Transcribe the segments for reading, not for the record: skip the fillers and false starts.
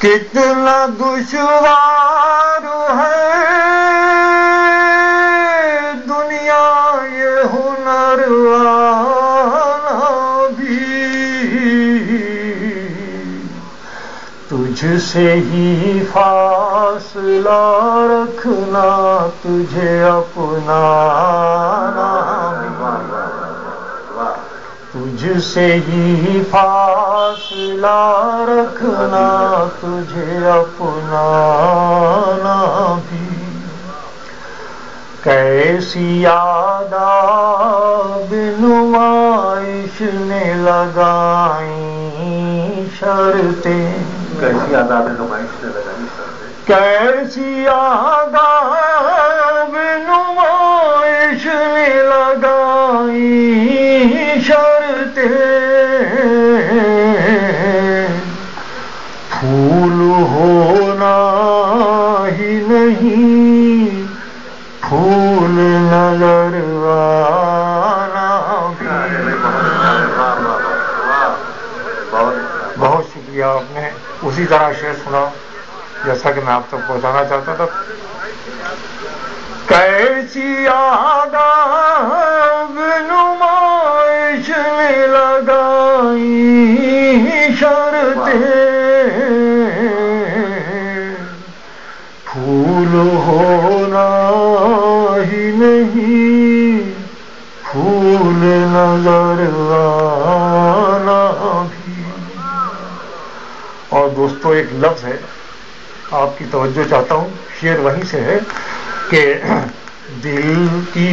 کتنا دشوار ہے دنیا یہ ہنر والا بھی، تجھ سے ہی فاصلہ رکھنا تجھے اپنا تجھ سے ہی فاصلہ رکھنا تجھے اپنا بھی، کیسی آداب نمائش نے لگائیں شرطیں، کیسی آداب نمائش نے لگائیں شرطیں، کیسی آداب نمائش نے لگائیں شرطیں، پھول ہونا ہی نہیں پھول نظر آنا بھی۔ بہت شکریہ، آپ نے اسی طرح شعر سنا جیسا کہ میں آپ تک پہنچانا چاہتا تھا۔ کیسی آداب نمائش نے لگائیں شرطیں، پھول ہونا ہی نہیں پھول نظر آنا بھی۔ اور دوستو ایک لفظ ہے آپ کی توجہ چاہتا ہوں، شعر وہیں سے ہے کہ دل کی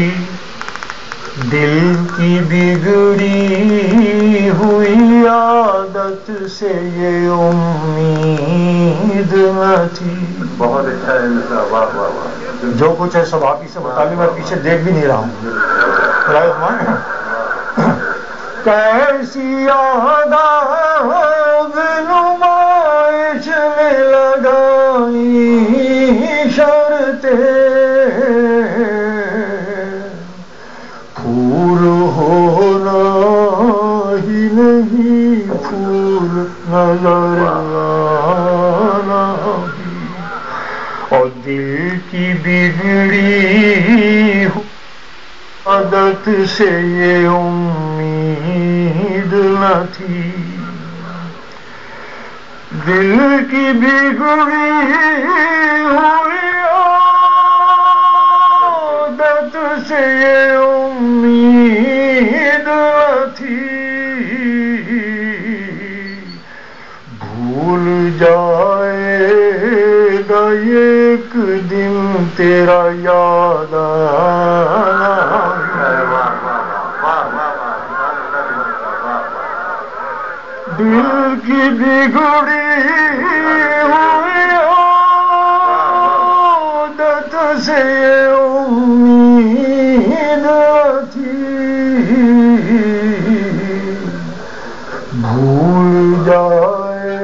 بگڑی ہوئی عادت سے یہ امید نہ تھی۔ بہت اچھا ہے، واہ واہ واہ، جو کچھ ہے سب آپ ہی سے بتا لیں، میں پیچھے دیکھ بھی نہیں رہا ہوں۔ کیسی آداب نمائش نے لگائیں شرطیں، پھول ہونا ہی نہیں پھول نظر آنا بھی، اور دل کی بگڑی عادت سے یہ امید نہ تھی، دل کی بگڑی ہوئی عادت سے یہ امید نہ تھی، بھول جائے گا ایک دن تیرا یاد آنا، دل کی بگڑی ہوئی عادت سے امید تھی، بھول جائے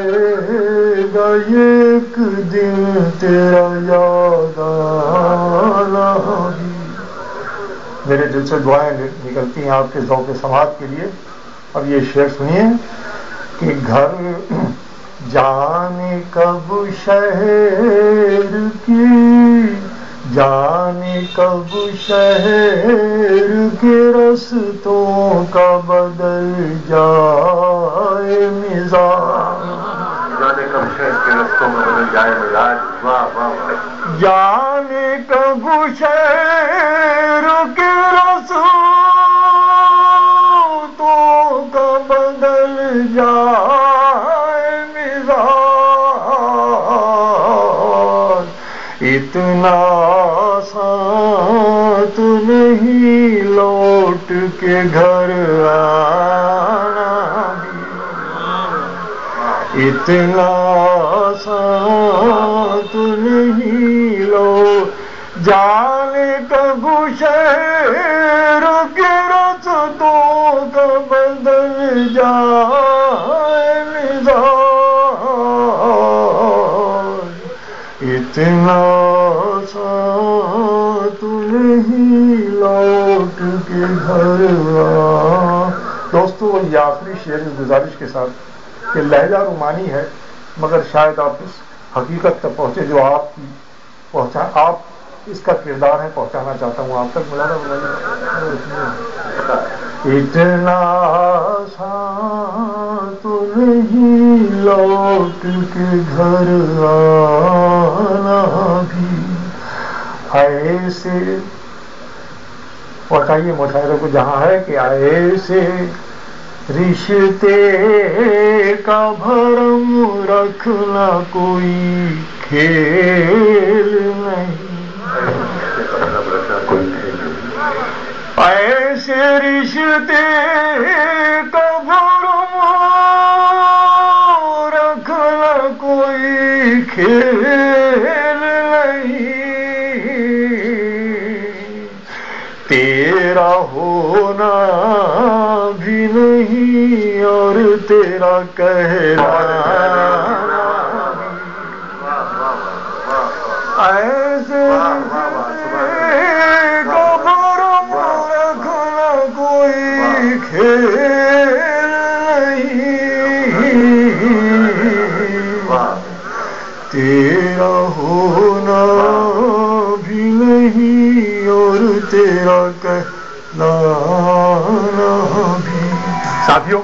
گا ایک دن تیرا یاد آنا بھی۔ میرے دل سے دعائیں نکلتی ہیں آپ کے ذوق سماعت کے لیے۔ اب یہ شعر سنیے کہ گھر جانے کب شہر کی، جانے کب شہر کے رستوں کا بدل جائے مزاج، جانے کب شہر کے رستوں میں بدل جائے مزاج، واہ واہ واہ، جانے کب شہر کے رستوں کا بدل جائے مزاج، اتنا آسان تو نہیں لوٹ کے گھر آنا بھی، اتنا آسان تو نہیں لوٹ جانے کب شہر کے رستوں کا بدل جائے مزاج، اتنا آسان تو نہیں لوٹ کے گھر آ۔ دوستو یہ آخری شعر اس گزارش کے ساتھ کہ لہجہ رومانی ہے مگر شاید آپ اس حقیقت تک پہنچے جو آپ کی آپ اس کا کردار ہے پہنچانا چاہتا ہوں آپ تک. ملا اتنا آسان تو نہیں لوٹ کے گھر آنا بھی ایسے پہنچائیے مشاعرے کو جہاں ہے کہ ایسے رشتے کا بھرم رکھنا کوئی کھیل نہیں. ایسے رشتے کا بھرم رکھنا کوئی کھیل نہیں. تیرا ہونا بھی نہیں اور تیرا کہنا ایسے کو بھرم رکھنا کوئی کھیل نہیں. تیرا ہونا بھی نہیں اور تیرا کہنا بھی. ساتھیوں